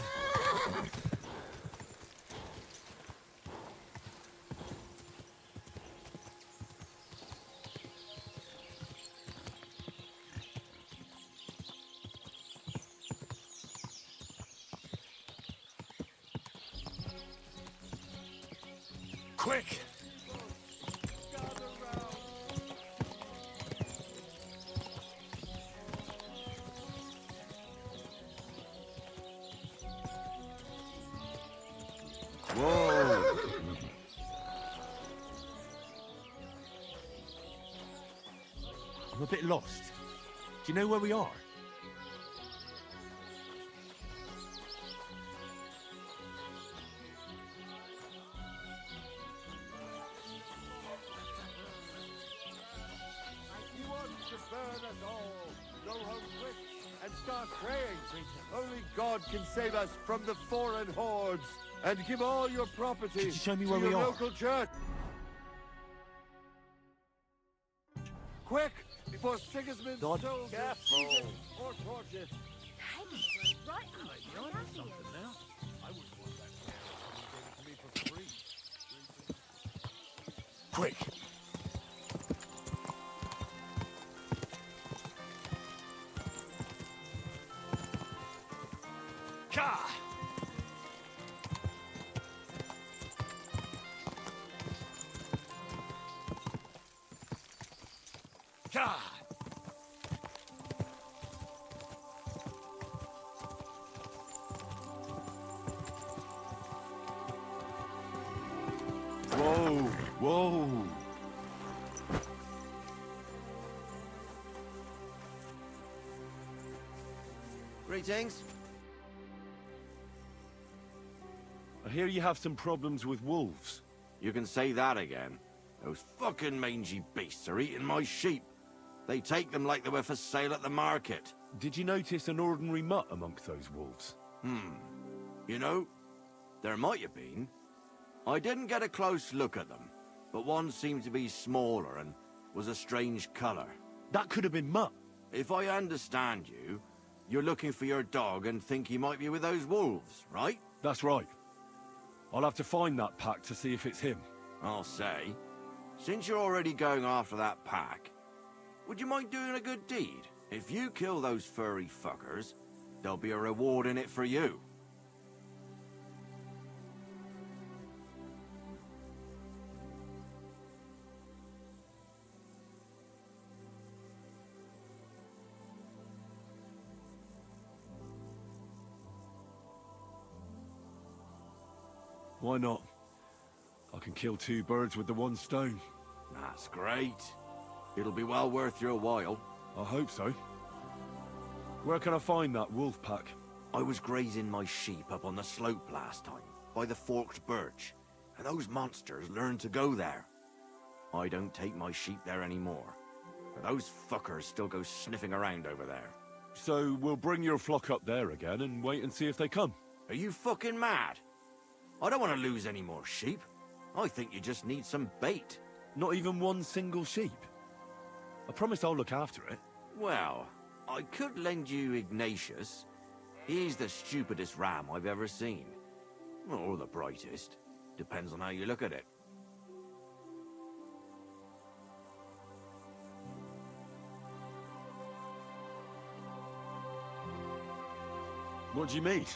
Quick! Whoa! I'm a bit lost. Do you know where we are? He wants to burn us all. Go home quick and start praying. Only God can save us from the foreign hordes. And give all your property Could you show me to where we your are? local church. Quick, before Sigismund's God. soldiers Careful. seize it or torch it. Hey, right You're onto something now. I wouldn't want that. You gave it to me for free. Quick! Ka! Ka! Whoa! Whoa! Greetings. I hear you have some problems with wolves. You can say that again. Those fucking mangy beasts are eating my sheep. They take them like they were for sale at the market. Did you notice an ordinary mutt amongst those wolves? You know, there might have been. I didn't get a close look at them, but one seemed to be smaller and was a strange color. That could have been Mutt. If I understand you, you're looking for your dog and think he might be with those wolves, right? That's right. I'll have to find that pack to see if it's him. I'll say, since you're already going after that pack, would you mind doing a good deed? If you kill those furry fuckers, there'll be a reward in it for you. Why not? I can kill 2 birds with the 1 stone. That's great. It'll be well worth your while. I hope so. Where can I find that wolf pack? I was grazing my sheep up on the slope last time, by the forked birch, and those monsters learned to go there. I don't take my sheep there anymore, but those fuckers still go sniffing around over there. So we'll bring your flock up there again and wait and see if they come. Are you fucking mad? I don't want to lose any more sheep. I think you just need some bait. Not even 1 single sheep? I promise I'll look after it. Well, I could lend you Ignatius. He's the stupidest ram I've ever seen. Or the brightest. Depends on how you look at it. What do you mean?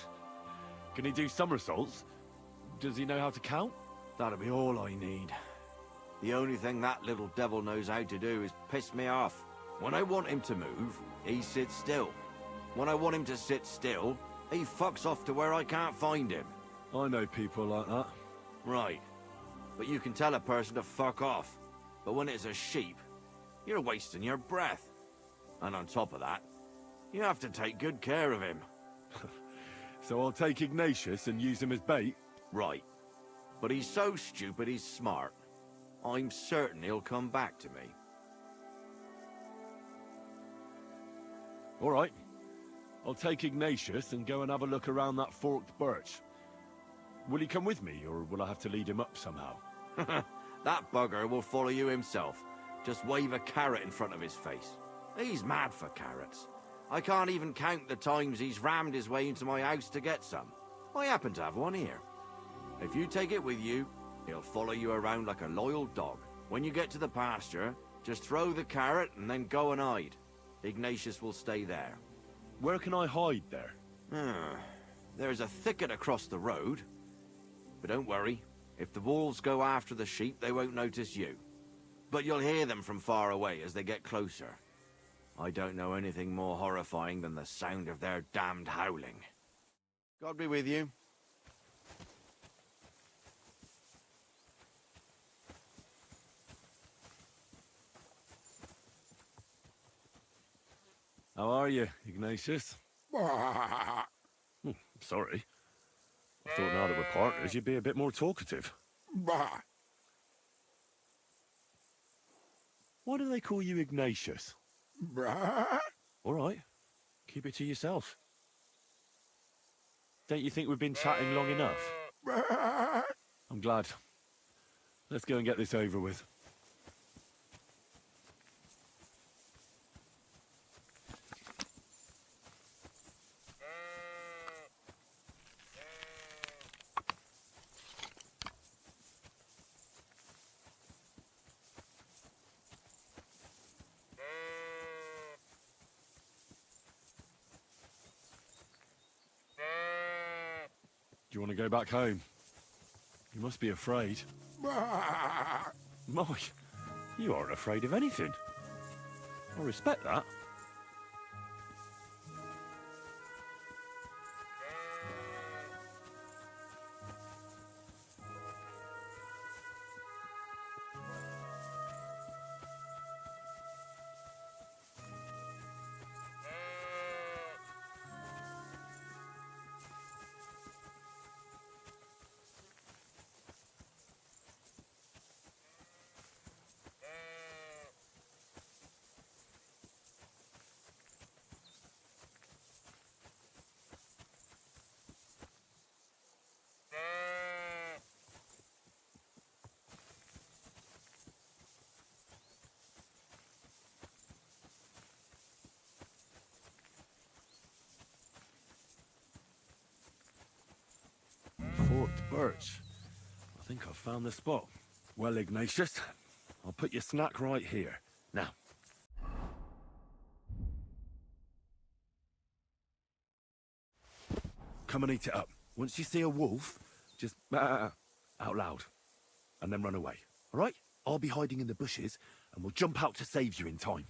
Can he do somersaults? Does he know how to count? That'll be all I need. The only thing that little devil knows how to do is piss me off. When I want him to move, he sits still. When I want him to sit still, he fucks off to where I can't find him. I know people like that. Right. But you can tell a person to fuck off. But when it's a sheep, you're wasting your breath. And on top of that, you have to take good care of him. So I'll take Ignatius and use him as bait? Right. But he's so stupid he's smart. I'm certain he'll come back to me. All right. I'll take Ignatius and go and have a look around that forked birch. Will he come with me, or will I have to lead him up somehow? That bugger will follow you himself. Just wave a carrot in front of his face. He's mad for carrots. I can't even count the times he's rammed his way into my house to get some. I happen to have one here. If you take it with you, he'll follow you around like a loyal dog. When you get to the pasture, just throw the carrot and then go and hide. Ignatius will stay there. Where can I hide there? There's a thicket across the road. But don't worry, if the wolves go after the sheep, they won't notice you. But you'll hear them from far away as they get closer. I don't know anything more horrifying than the sound of their damned howling. God be with you. How are you, Ignatius? Sorry. I thought now that we're partners, you'd be a bit more talkative. Why do they call you Ignatius? All right. Keep it to yourself. Don't you think we've been chatting long enough? I'm glad. Let's go and get this over with. Do you want to go back home? You must be afraid. Mike, you aren't afraid of anything. I respect that. Forked birch. I think I've found the spot. Well, Ignatius, I'll put your snack right here. Now. Come and eat it up. Once you see a wolf, just out loud. And then run away. All right? I'll be hiding in the bushes, and we'll jump out to save you in time.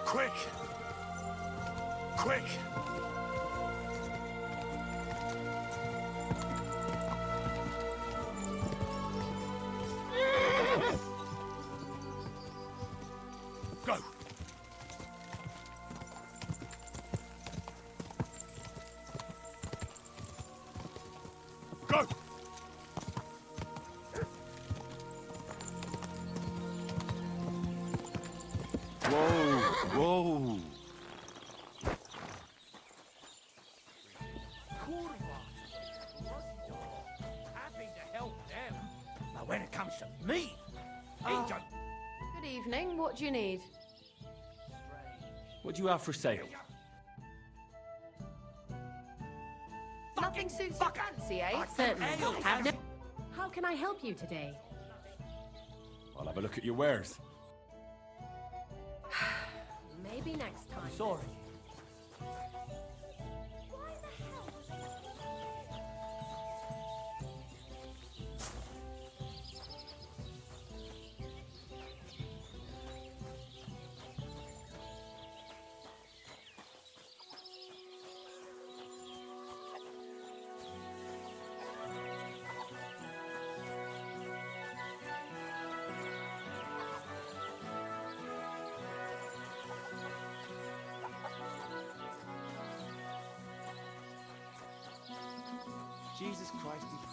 Quick! Quick! Go! Go! Whoa! Whoa! Happy to help them. But when it comes to me, he don't. Good evening. What do you need? What do you have for sale? Nothing suits your fancy, eh? Certainly. Have no- How can I help you today? I'll have a look at your wares. Maybe next time. Sorry. Jesus Christ, he